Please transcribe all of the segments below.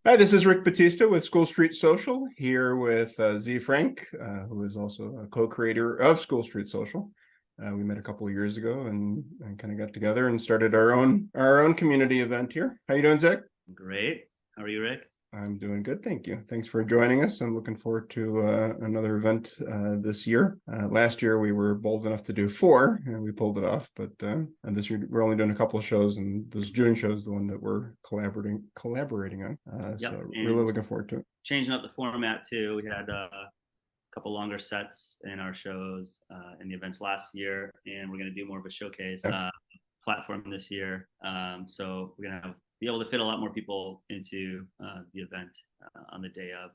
Hi, this is Rick Batista with School Street Social, here with zfrank, who is also a co-creator of School Street Social. We met a couple of years ago and kind of got together and started our own community event here. How you doing, Zach? Great. How are you, Rick? I'm doing good, thank you. Thanks for joining us. I'm looking forward to another event this year. Last year we were bold enough to do 4, and we pulled it off. But and this year we're only doing a couple of shows, and this June show is the one that we're collaborating on. Yep. So really And looking forward to it. changing up the format too. We had a couple longer sets in our shows in the events last year, and we're going to do more of a showcase Yeah. platform this year. So we're going to be able to fit a lot more people into the event on the day of,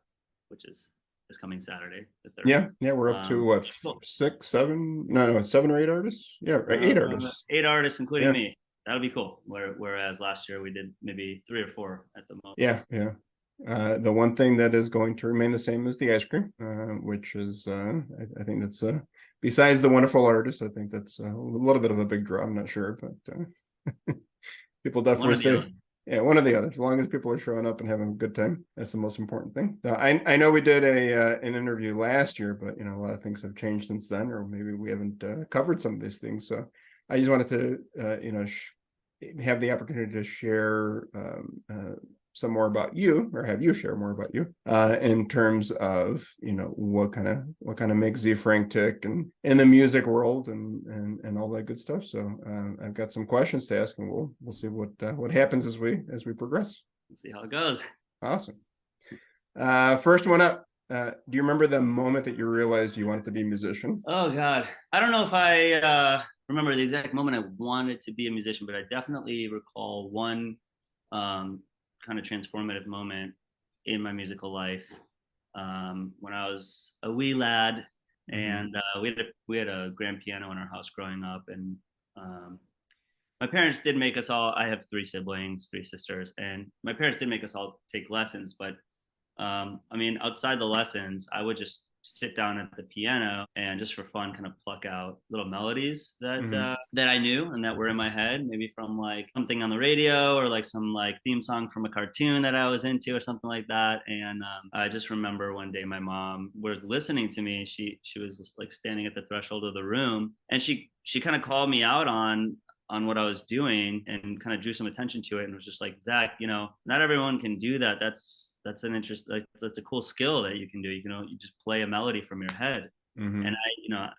which is this coming Saturday, the 3rd. Yeah, we're up to what, Cool. 6, 7? No, 7 or 8 artists. Yeah, right, 8 artists. 8 artists, including Yeah, me. That'll be cool. Whereas last year we did maybe 3 or 4 at the most. yeah. The one thing that is going to remain the same is the ice cream, which is I think that's besides the wonderful artists, I think that's a little bit of a big draw. I'm not sure, but people One definitely or the stay. other. Yeah, one or the other. As long as people are showing up and having a good time, that's the most important thing. I know we did an interview last year, but a lot of things have changed since then, or maybe we haven't covered some of these things. So I just wanted to have the opportunity to share some more about you, or have you share more about you in terms of what kind of makes zfrank tick and in the music world and all that good stuff. So I've got some questions to ask, and we'll see what happens as we progress. Let's see how it goes. Awesome. First one up. Do you remember the moment that you realized you wanted to be a musician? Oh God, I don't know if I remember the exact moment I wanted to be a musician, but I definitely recall one kind of transformative moment in my musical life when I was a wee lad, and we had a grand piano in our house growing up, and my parents did make us all. I have 3 siblings, 3 sisters, and my parents did make us all take lessons, but I mean, outside the lessons, I would just sit down at the piano and just for fun, kind of pluck out little melodies that I knew and that were in my head, maybe from like something on the radio or like some like theme song from a cartoon that I was into or something like that. And I just remember one day my mom was listening to me. She was just like standing at the threshold of the room, and she kind of called me out on what I was doing and kind of drew some attention to it and was just like, Zach, not everyone can do that. That's an interest. Like that's a cool skill that you can do. You just play a melody from your head. And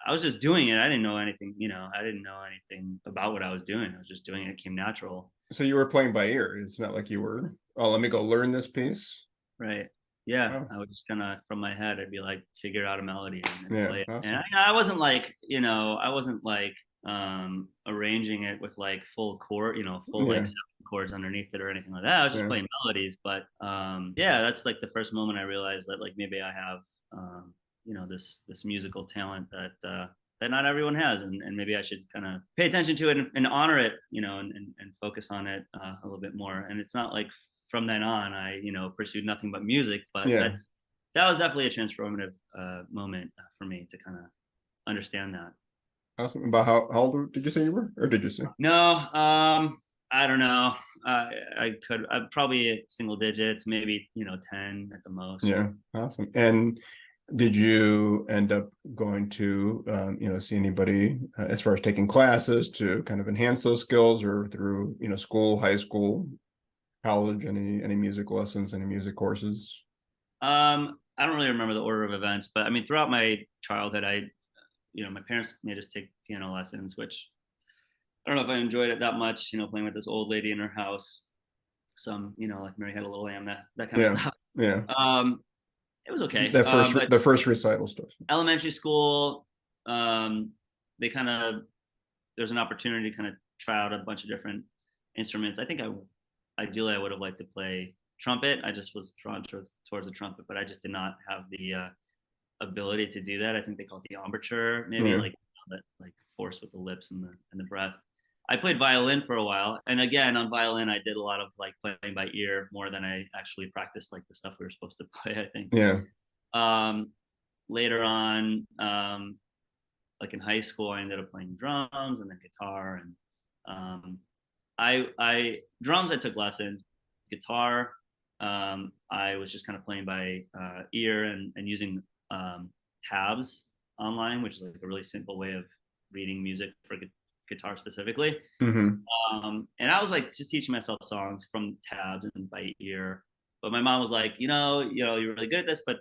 I was just doing it. I didn't know anything, I didn't know anything about what I was doing. I was just doing it. It came natural. So you were playing by ear. It's not like you were, oh, let me go learn this piece. Right. Yeah. Oh, I would just kind of from my head, I'd be like, figure out a melody and yeah, play it. And awesome. I wasn't like, I wasn't like arranging it with like full chord, full like Yeah, 7 chords underneath it or anything like that. I was just yeah. playing melodies. But yeah, that's like the first moment I realized that like maybe I have this musical talent that not everyone has, and maybe I should kind of pay attention to it and honor it, and focus on it a little bit more. And it's not like from then on I pursued nothing but music, but Yeah. that was definitely a transformative moment for me to kind of understand that. Awesome. About how old did you say you were, or did you say? No, I don't know. I'd probably single digits, maybe 10 at the most. Yeah, awesome. And did you end up going to, see anybody as far as taking classes to kind of enhance those skills, or through, school, high school, college, any music lessons, any music courses? I don't really remember the order of events, but I mean, throughout my childhood, my parents made us take piano lessons, which I don't know if I enjoyed it that much, playing with this old lady in her house, some, like Mary Had a Little Lamb, that kind of Yeah, stuff. yeah. It was okay. But The first recital stuff. elementary school, um, they kind of, there's an opportunity to kind of try out a bunch of different instruments. I think ideally I would have liked to play trumpet. I just was drawn towards the trumpet, but I just did not have the ability to do that. I think they call it the embouchure, maybe Yeah, like that like force with the lips and the breath. I played violin for a while, and again on violin I did a lot of like playing by ear more than I actually practiced like the stuff we were supposed to play. I think. yeah. Later on, like in high school, I ended up playing drums and then guitar, and I drums I took lessons, guitar I was just kind of playing by ear and using tabs online, which is like a really simple way of reading music for guitar specifically. Hmm. And I was like just teaching myself songs from tabs and by ear. But my mom was like, you're really good at this, but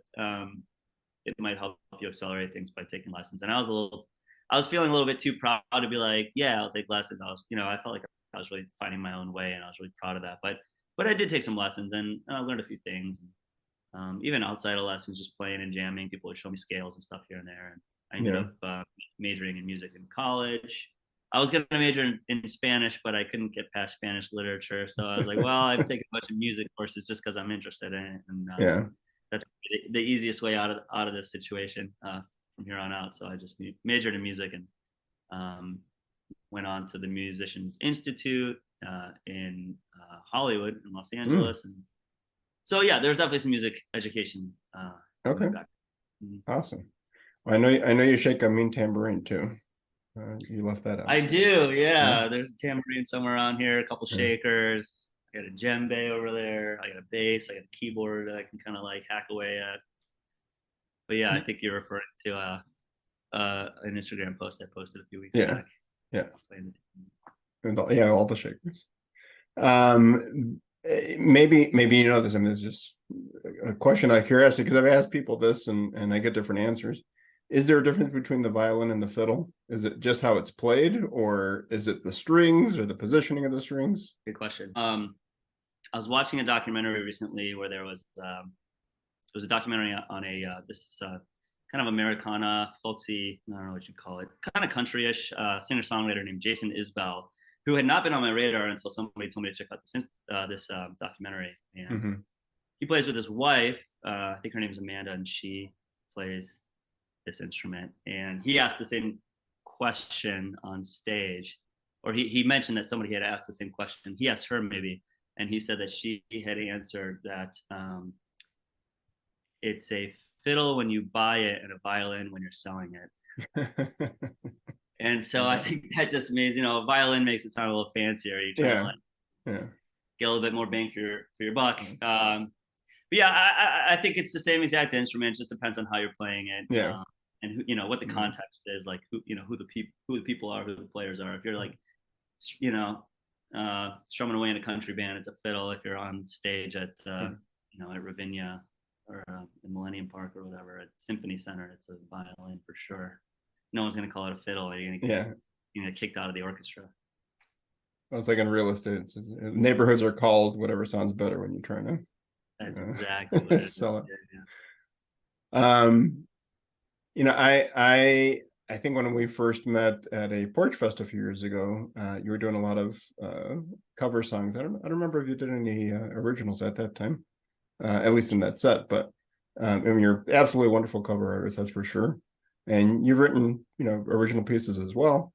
it might help you accelerate things by taking lessons. And I was feeling a little bit too proud to be like, yeah, I'll take lessons. I felt like I was really finding my own way, and I was really proud of that. But I did take some lessons, and I learned a few things. Even outside of lessons, just playing and jamming, people would show me scales and stuff here and there. And I ended Yeah. up majoring in music in college. I was going to major in Spanish, but I couldn't get past Spanish literature. So I was like, well, I've taken a bunch of music courses just because I'm interested in it. And Yeah. that's the easiest way out of this situation from here on out. So I just majored in music and um, went on to the Musicians Institute in Hollywood in Los Mm. Angeles. And so yeah, there's definitely some music education in my Okay. back. Mhm. Awesome. I know you shake a mean tambourine too. You left that out. I do, Yeah. yeah. There's a tambourine somewhere around here, a couple Yeah. shakers. I got a djembe over there. I got a bass. I got a keyboard that I can kind of like hack away at. But yeah, I think you're referring to an Instagram post I posted a few weeks Yeah. back. Yeah. Playing Yeah. All the shakers. Maybe you know this. I mean, it's just a question out of curiosity because I've asked people this and I get different answers. Is there a difference between the violin and the fiddle? Is it just how it's played, or is it the strings or the positioning of the strings? Good question. I was watching a documentary recently where it was a documentary on a this kind of Americana, folksy, I don't know what you'd call it, kind of country-ish singer-songwriter named Jason Isbell, who had not been on my radar until somebody told me to check out this documentary. And Hmm. he plays with his wife. I think her name is Amanda, and she plays this instrument. And he asked the same question on stage, or he mentioned that somebody had asked the same question. He asked her maybe, and he said that she had answered that it's a fiddle when you buy it and a violin when you're selling it. And so I think that just means, a violin makes it sound a little fancier. You're trying to Yeah. like Yeah. get a little bit more bang for your buck. But yeah, I think it's the same exact instrument. It just depends on how you're playing it, Yeah. and what the Yeah. context is, like who the people are, who the players are. If you're like, you know, strumming away in a country band, it's a fiddle. If you're on stage at at Ravinia or the Millennium Park or whatever at Symphony Center, it's a violin for sure. No one's gonna call it a fiddle. You're Yeah. gonna get kicked out of the orchestra. It's like in real estate. Neighborhoods are called whatever sounds better when you're trying That's to exactly what it is. sell it. Yeah, Um, I think when we first met at a Porch Fest a few years ago, you were doing a lot of cover songs. I don't remember if you did any originals at that time, at least in that set. But I mean, you're absolutely wonderful cover artist, that's for sure. And you've written, original pieces as well.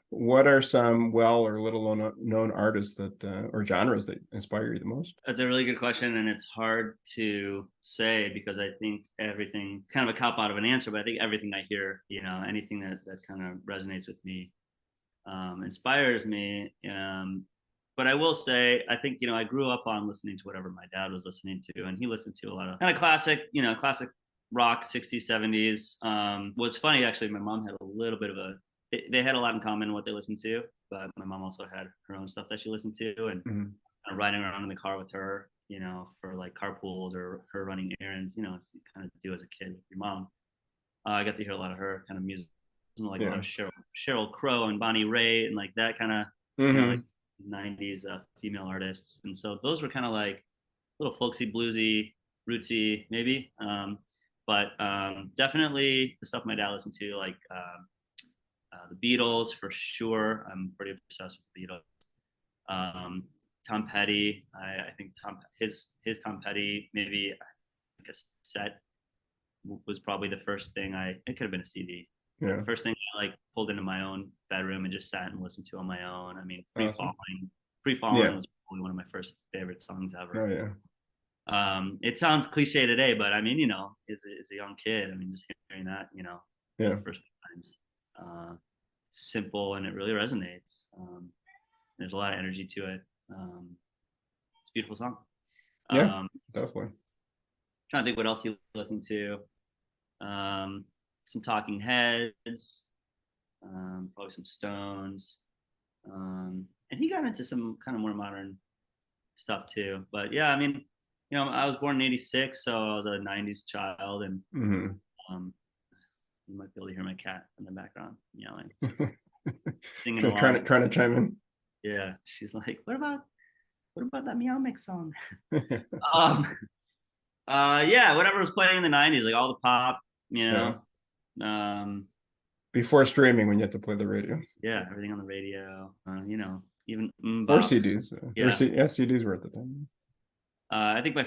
What are some well or little known artists that or genres that inspire you the most? That's a really good question, and it's hard to say because I think everything kind of a cop out of an answer, but I think everything I hear, anything that kind of resonates with me, inspires me. But I will say, I think I grew up on listening to whatever my dad was listening to, and he listened to a lot of kind of classic rock, 60s, 70s. What's funny actually, my mom had a little bit of they had a lot in common what they listened to, but my mom also had her own stuff that she listened to, and Mhm. kind of riding around in the car with her, for like carpools or her running errands, it's kind of do as a kid with your mom. I got to hear a lot of her kind of music, like a lot Yeah. of Cheryl Crow and Bonnie Raitt and like that kind of, like Hmm. 90s female artists. And so those were kind of like a little folksy, bluesy, rootsy, maybe. But definitely the stuff my dad listened to, like the Beatles for sure. I'm pretty obsessed with the Beatles. Tom Petty. I think his Tom Petty maybe like a set was probably the first thing it could have been a CD. Yeah. The first thing I like pulled into my own bedroom and just sat and listened to on my own. I mean, Awesome. Free Falling Yeah. was probably one of my first favorite songs Oh ever. yeah. It sounds cliche today, but I mean, as a young kid, I mean, just hearing that, for Yeah. the first few times, simple and it really resonates. There's a lot of energy to it. beautiful song. Yeah, Um, definitely. trying to think what else he listened to. Some Talking Heads, probably some Stones, and he got into some kind of more modern stuff too. But yeah, I mean, I was born in '86, so I was a '90s child, and Hmm. um, you might be able to hear my cat in the background yelling, singing Trying along. to chime in. Yeah, she's like, what about that Meow Mix song? Um, yeah, whatever was playing in the '90s, like all the pop, you Yeah. know, um, Before streaming, when you had to play the radio yeah, everything on the radio, even or Mbop. CDs, Yeah, yeah, CDs were at the time. I think my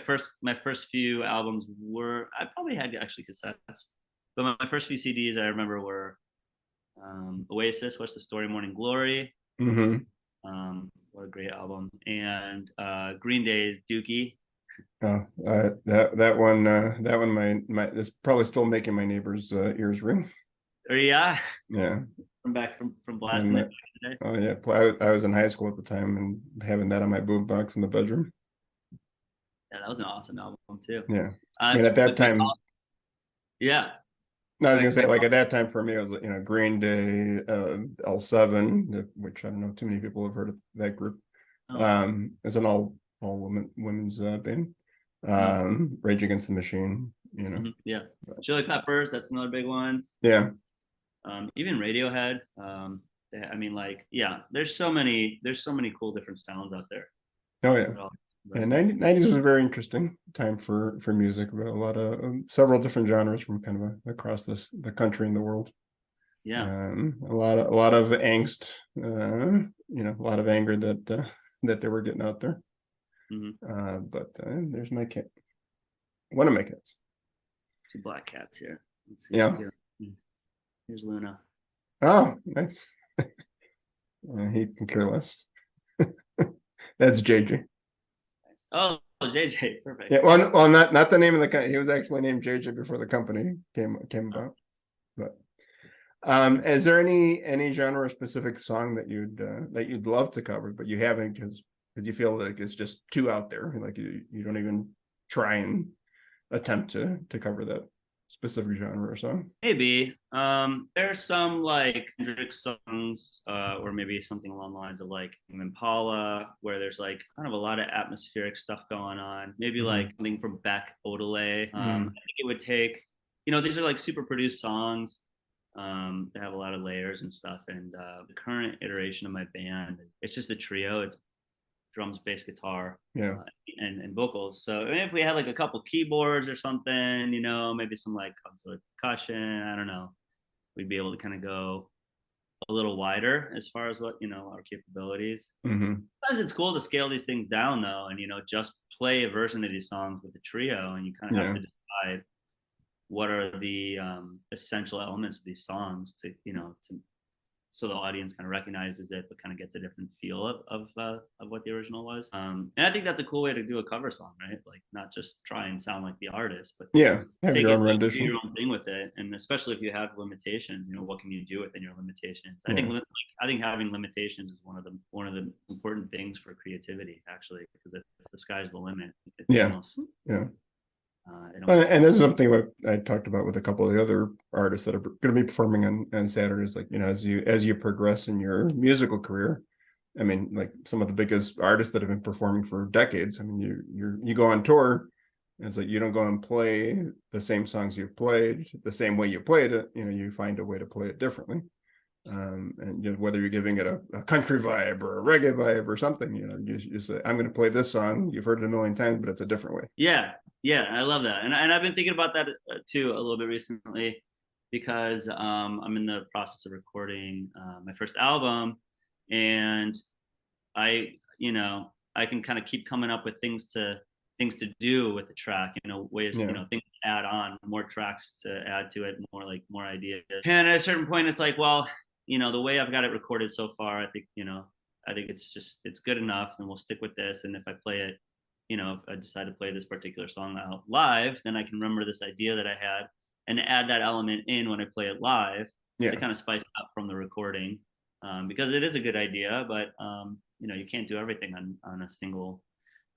first few albums were I probably had actually cassettes, but my first few CDs I remember were Oasis, What's the Story, Morning Glory. Hmm. What a great album, and Green Day's Dookie. That one, my it's probably still making my neighbors' ears ring. Or yeah, Yeah, from and blasting it back in the day. oh yeah, I was in high school at the time and having that on my boombox in the bedroom. Yeah, that was an awesome album too. Yeah, I mean at that But time, yeah, no, I was gonna like say like at that time for me it was Green Day, L7, which I don't know too many people have heard of that group. oh, It's an all women's band. mm, Rage Against the Machine, yeah, but, Chili Peppers. That's another big one. yeah. Even Radiohead. I mean, like, yeah, there's so many cool different sounds out there. Oh yeah. That all Yeah, resonate. 90s was a very interesting time for music, but a lot of several different genres from kind of across the country and the world. Yeah. A lot of angst, a lot of anger that that they were getting out there. Hmm. But there's my cat, one of my cats. Two black cats here. Let's see. Yeah. Here's Luna. Oh, nice. He can care less. That's JJ. Oh, JJ, perfect. Yeah, well, not the name of the company. He was actually named JJ before the company came about. But is there any genre specific song that you'd love to cover, but you haven't because you feel like it's just too out there, like you don't even try and attempt to cover that specific genre or song? Maybe. There's some like Kendrick songs, or maybe something along the lines of like Impala, where there's like kind of a lot of atmospheric stuff going on. Maybe Mm-hmm. like something from Beck Odelay. I Mm-hmm. think it would take, these are like super produced songs. That have a lot of layers and stuff. And the current iteration of my band, it's just a trio. It's drums, bass, guitar, Yeah. and vocals. So I mean, if we had like a couple keyboards or something, maybe some like auxiliary percussion, I don't know, we'd be able to kind of go a little wider as far as what our capabilities. Mm-hmm. Sometimes it's cool to scale these things down though, and just play a version of these songs with the trio, and you kind of have Yeah. to decide what are the essential elements of these songs to so the audience kind of recognizes it, but kind of gets a different feel of what the original was. And I think that's a cool way to do a cover song, right? Like not just try and sound like the artist, but Yeah. Have take your it, own do rendition. your own thing with it. And especially if you have limitations, what can you do within your limitations? Yeah. I think having limitations is one of the important things for creativity, actually, because if the sky's the limit, it's Yeah. almost Yeah. it almost And this is something I talked about with a couple of the other artists that are going to be performing on Saturdays. Like, as you progress in your musical career, I mean, like some of the biggest artists that have been performing for decades. I mean, you go on tour, and it's like you don't go and play the same songs you've played the same way you played it. You find a way to play it differently. And whether you're giving it a country vibe or a reggae vibe or something, you say, I'm going to play this song. You've heard it a million times, but it's a different way. Yeah, yeah, I love that, and I've been thinking about that too a little bit recently, because I'm in the process of recording my first album, and I can kind of keep coming up with things to do with the track, ways, Yeah. things to add on, more tracks to add to it, more ideas. And at a certain point, it's like, well, the way I've got it recorded so far, I think it's good enough, and we'll stick with this. And if I play it, if I decide to play this particular song out live, then I can remember this idea that I had and add that element in when I play it live to Yeah. kind of spice up from the recording, because it is a good idea, but you can't do everything on a single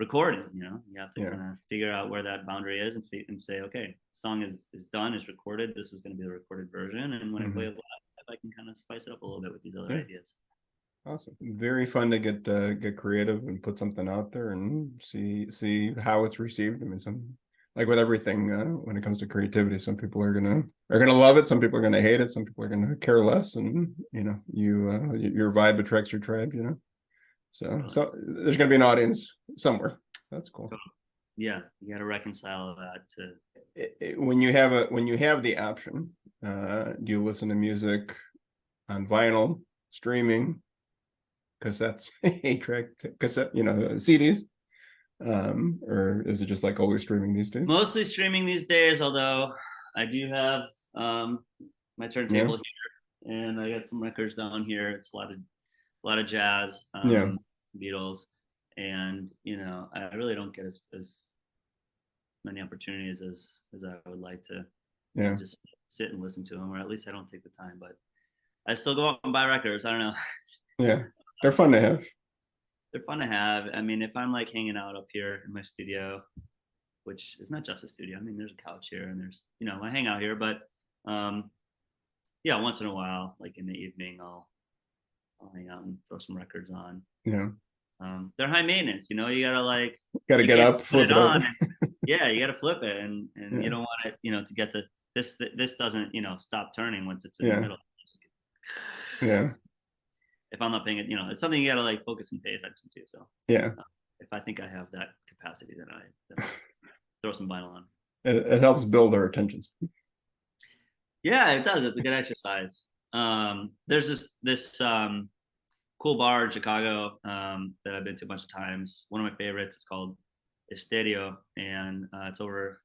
recording. You have to Yeah. kind of figure out where that boundary is and say, okay, song is done, is recorded. This is going to be the recorded version. And when I play it live, I can kind of spice it up a little bit with these other ideas. Awesome. Very fun to get creative and put something out there and see how it's received. I mean, like with everything, when it comes to creativity, some people are gonna love it, some people are gonna hate it, some people are gonna care less, and your vibe attracts your tribe, So there's gonna be an audience somewhere. That's cool. Yeah, you got to reconcile that to when you have the option. Do you listen to music on vinyl, streaming, cassettes, 8-track cassette, CDs, or is it just like always streaming these days? Mostly streaming these days, although I do have my turntable here, and I got some records down here. It's a lot of jazz, Beatles, and I really don't get as many opportunities as I would like to. Just sit and listen to them, or at least I don't take the time. But I still go out and buy records. I don't know. Yeah, they're fun to have. They're fun to have. I mean, if I'm like hanging out up here in my studio, which is not just a studio. I mean, there's a couch here, and there's I hang out here, but yeah, once in a while, like in the evening, I'll hang out and throw some records on. Yeah. They're high maintenance, you gotta get up, flip it on. Yeah, you gotta flip it, and you don't want it, to get the this doesn't stop turning once it's in the middle. Yeah. If I'm not paying it, it's something you gotta like focus and pay attention to. So if I think I have that capacity, then I throw some vinyl on. It helps build our attention. Yeah, it does. It's a good exercise. There's this cool bar in Chicago that I've been to a bunch of times. One of my favorites. It's called Estadio, and it's over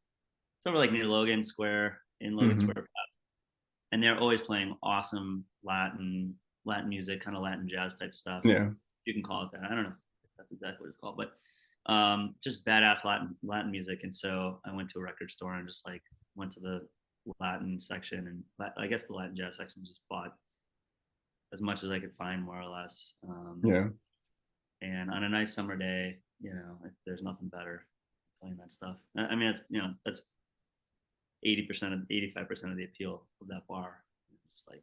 like near Logan Square in Logan Square, and they're always playing awesome Latin music, kind of Latin jazz type stuff. Yeah, you can call it that. I don't know if that's exactly what it's called, but just badass Latin music. And so I went to a record store and just like went to the Latin section, and I guess the Latin jazz section, just bought as much as I could find, more or less. And on a nice summer day, there's nothing better playing that stuff. I mean, that's 80%, 85% of the appeal of that bar. Just like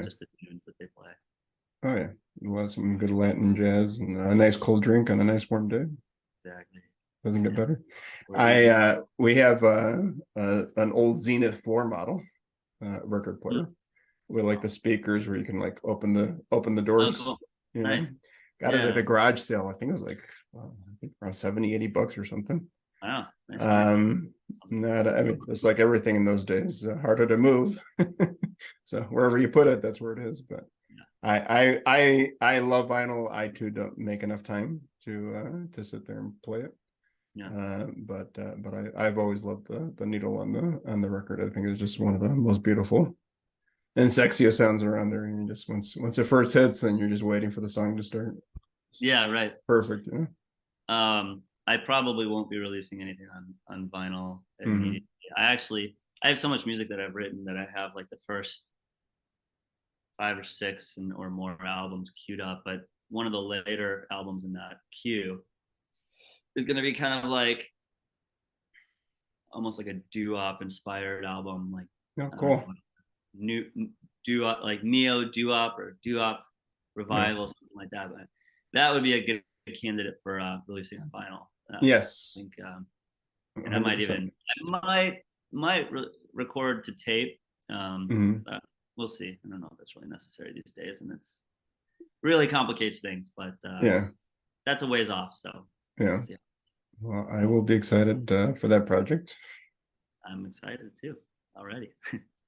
just the tunes that they play. Oh yeah, well, some good Latin jazz and a nice cold drink on a nice warm day. Exactly. Doesn't get better. We have an old Zenith floor model record player with like the speakers where you can like open the doors. Oh, cool. Nice. Got it at a garage sale. I think it was like I think around $70-$80 or something. Wow. Nice. I mean, it's like everything in those days, harder to move. So wherever you put it, that's where it is. But I love vinyl. I too don't make enough time to sit there and play it. But I've always loved the needle on the record. I think it's just one of the most beautiful and sexiest sounds around there. And you just once it first hits, then you're just waiting for the song to start. Yeah, right. Perfect. I probably won't be releasing anything on vinyl immediately. I have so much music that I've written that I have like the first 5 or 6 or more albums queued up, but one of the later albums in that queue is going to be kind of like almost like a doo-wop inspired album, like cool. New doo-wop, like neo doo-wop or doo-wop revival, something like that. But that would be a good candidate for releasing on vinyl. Yes, I think, and I might record to tape. We'll see. I don't know if that's really necessary these days, and it's really complicates things. But that's a ways off. So we'll see. Well, I will be excited for that project. I'm excited too already.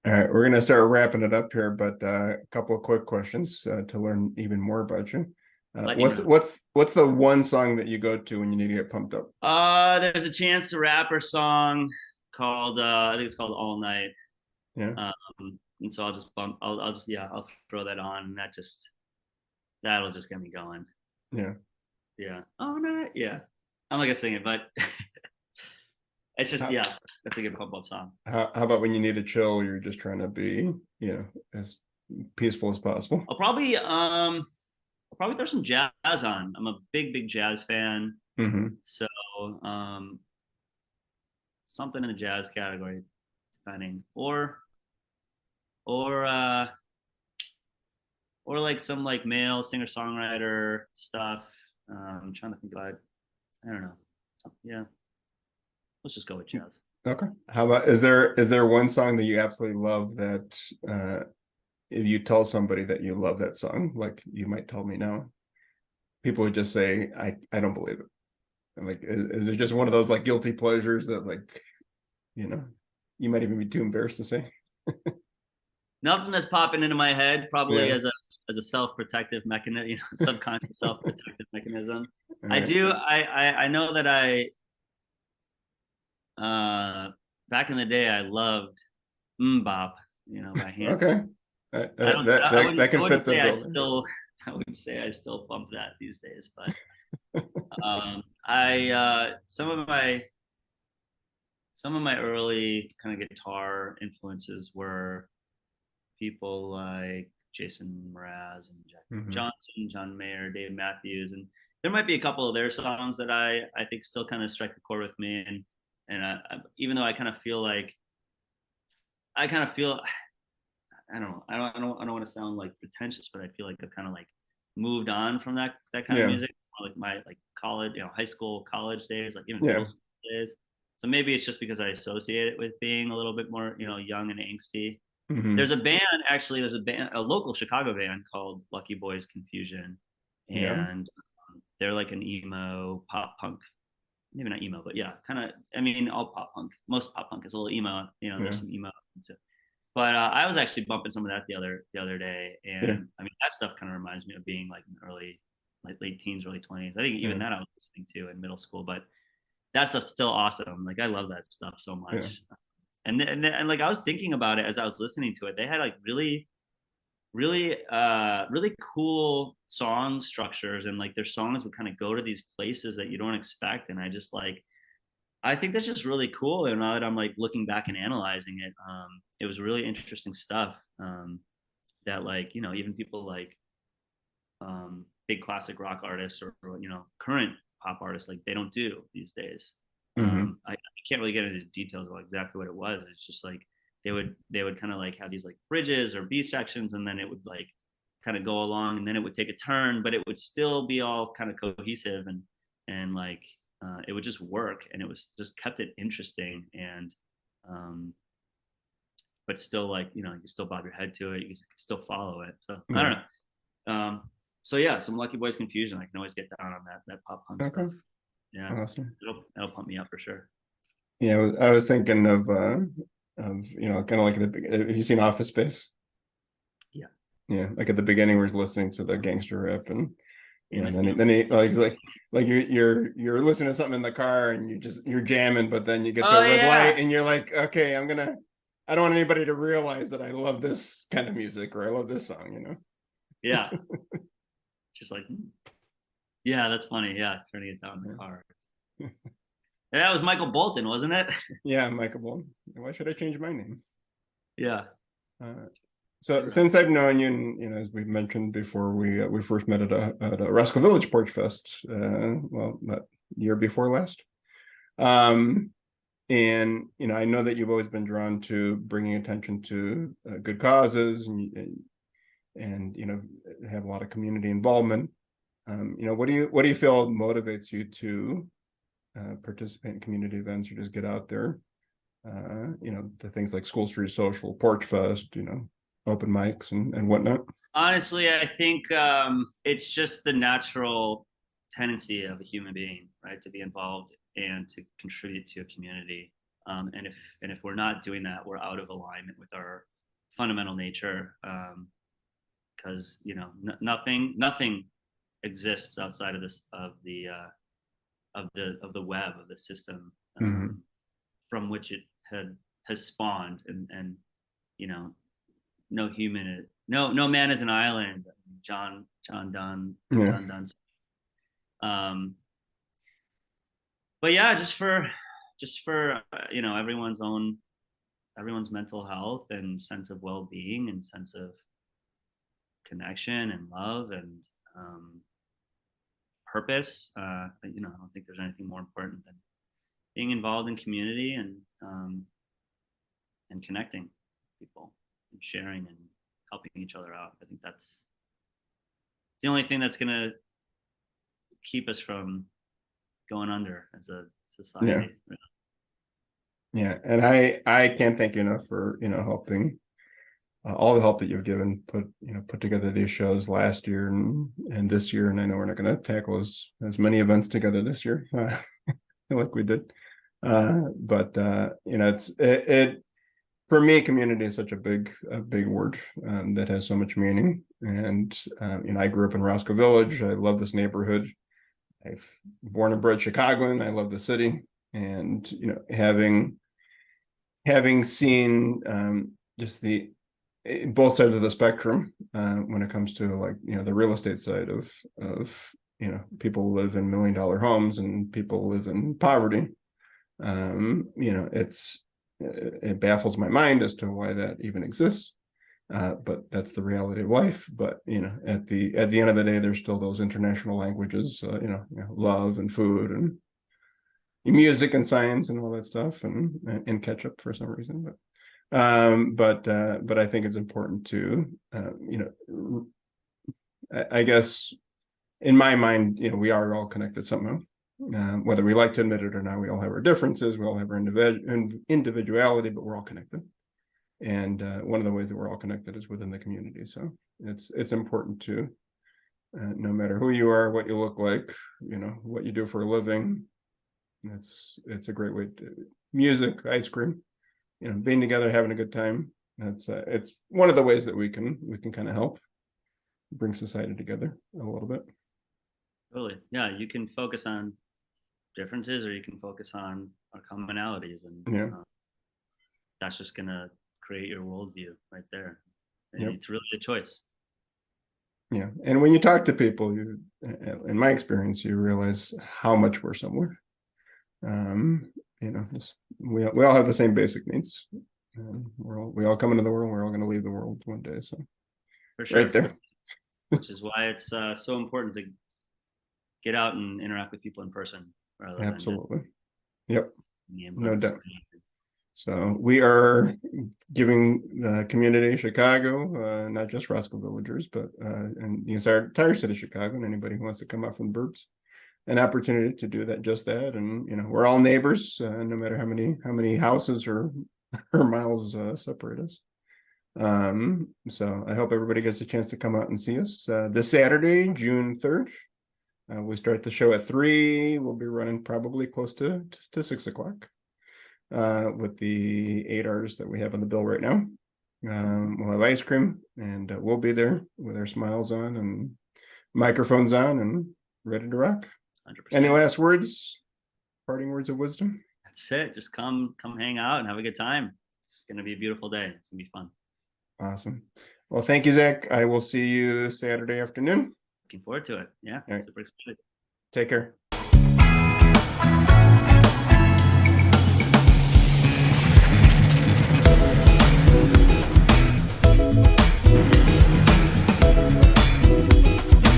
All right, we're gonna start wrapping it up here, but a couple of quick questions to learn even more about you. What's the one song that you go to when you need to get pumped up? There's a Chance the Rapper song called I think it's called All Night. Yeah. And so I'll just I'll throw that on, and that'll just get me going. Yeah. All night. Yeah. I'm not gonna sing it, but it's just that's a good pump up song. How about when you need to chill, you're just trying to be as peaceful as possible? I'll probably throw some jazz on. I'm a big jazz fan. So something in the jazz category, depending, or or like some like male singer songwriter stuff. I'm trying to think about it. I don't know. Yeah, let's just go with jazz. Okay. How about, is there one song that you absolutely love that if you tell somebody that you love that song, like you might tell me now, people would just say, I don't believe it. And like, is it just one of those like guilty pleasures that like, you know, you might even be too embarrassed to say? Nothing that's popping into my head, probably Yeah. as a self-protective mechanism, subconscious self-protective mechanism. All I right. do. I know that uh back in the day I loved Bop, by Hanson. Okay. I don't. That I can fit wouldn't the say I building. still. I wouldn't say I still bump that these days, but I some of my early kind of guitar influences were people like Jason Mraz and Jack Hmm. Johnson, John Mayer, Dave Matthews, and there might be a couple of their songs that I think still kind of strike a chord with me, and even though I kind of feel like I kind of feel I don't know. I don't want to sound like pretentious, but I feel like I've kind of like moved on from that kind of Yeah. music, like my like college, high school, college days, like even Yeah. middle school days. So maybe it's just because I associate it with being a little bit more, young and angsty. Hmm. There's a band actually. There's a band, a local Chicago band called Lucky Boys Confusion, Yeah. and they're like an emo pop punk. Maybe not emo, but yeah, kind of. I mean, all pop punk. Most pop punk is a little emo. Yeah. There's some emo. But I was actually bumping some of that the other day, Yeah. and I mean that stuff kind of reminds me of being like in early, like late teens, early 20s. I think even Yeah. that I was listening to in middle school, but that stuff's still awesome. Like I love that stuff so Yeah. much. And like I was thinking about it as I was listening to it. They had like really cool song structures, and like their songs would kind of go to these places that you don't expect. And I think that's just really cool. And now that I'm like looking back and analyzing it, it was really interesting stuff. That like even people like big classic rock artists or current pop artists, like they don't do these days. Hmm. I can't really get into details about exactly what it was. It's just like they would kind of like have these like bridges or B sections, and then it would like kind of go along, and then it would take a turn, but it would still be all kind of cohesive, and like it would just work, and it was just kept it interesting, and um, but still like you still bob your head to it, you can still follow it. So I Yeah. don't know. So yeah, some Lucky Boys Confusion. I can always get down on that pop punk Okay. stuff. Yeah, Awesome. it'll pump me up for sure. Yeah. I was thinking kind of like have you seen Office Space? Yeah, Yeah. Like at the beginning, where he's listening to the gangster rap and yeah, and then he like he's like you're listening to something in the car and you're jamming, but then you get to oh a red light yeah, and you're like, okay, I don't want anybody to realize that I love this kind of music or I love this song. yeah. Just like yeah, that's funny. Yeah, turning it down in the car. Yeah, that was Michael Bolton, wasn't it? Yeah, Michael Bolton. Why should I change my name? Yeah, So you're right. since I've known you, and as we mentioned before, we first met at a Roscoe Village Porch Fest. Well, that year before last. Um, and I know that you've always been drawn to bringing attention to good causes, and have a lot of community involvement. What do you feel motivates you to participate in community events or just get out there? The things like School Street Social, Porch Fest, open mics and whatnot. Honestly, I think it's just the natural tendency of a human being, right, to be involved and to contribute to a community. And if we're not doing that, we're out of alignment with our fundamental nature. Because nothing exists outside of this of the web of the system, Hmm. from which it has spawned, and you know no man is an island. John Yeah. Donne. Um, but yeah, just for everyone's mental health and sense of well-being and sense of connection and love and purpose. You know, I don't think there's anything more important than being involved in community and connecting people and sharing and helping each other out. I think that's the only thing that's going to keep us from going under as a society. Yeah. And I can't thank you enough for, helping all the help that you've given, put together these shows last year and this year. And I know we're not going to tackle as many events together this year like we did. But it for me, community is such a big word that has so much meaning. And I grew up in Roscoe Village. I love this neighborhood. I've born and bred Chicagoan. I love the city, and having seen just both sides of the spectrum when it comes to the real estate side of people live in $1 million homes and people live in poverty. It baffles my mind as to why that even exists. But that's the reality of life. But at the end of the day, there's still those international languages, love and food and music and science and all that stuff, and ketchup for some reason. But I think it's important to I guess in my mind, we are all connected somehow. Whether we like to admit it or not, we all have our differences, we all have our individuality, but we're all connected. And one of the ways that we're all connected is within the community. So it's important to, no matter who you are, what you look like, what you do for a living, it's a great way to music, ice cream, being together, having a good time. It's one of the ways that we can kind of help bring society together a little bit. Totally. Yeah, you can focus on differences or you can focus on our commonalities, and that's just gonna create your worldview right there. And it's really a choice. Yeah, and when you talk to people, in my experience, you realize how much we're similar. We all have the same basic needs. We all come into the world. We're all going to leave the world one day. So, for sure, right there. Which is why it's so important to get out and interact with people in person. Absolutely. Yep. No doubt. So we are giving the community of Chicago, not just Roscoe Villagers, but and the entire city of Chicago, and anybody who wants to come out from the burbs, an opportunity to do just that. And we're all neighbors, no matter how many houses or miles separate us. So I hope everybody gets a chance to come out and see us this Saturday, June 3rd. We start the show at 3. We'll be running probably close to 6 o'clock with the 8 artists that we have on the bill right now. We'll have ice cream, and we'll be there with our smiles on and microphones on and ready to rock. 100%. Any last words? Parting words of wisdom? That's it. Just come hang out and have a good time. It's going to be a beautiful day. It's going to be fun. Awesome. Well, thank you, Zach. I will see you Saturday afternoon. Looking forward to it. Yeah, right. Super excited. Take care.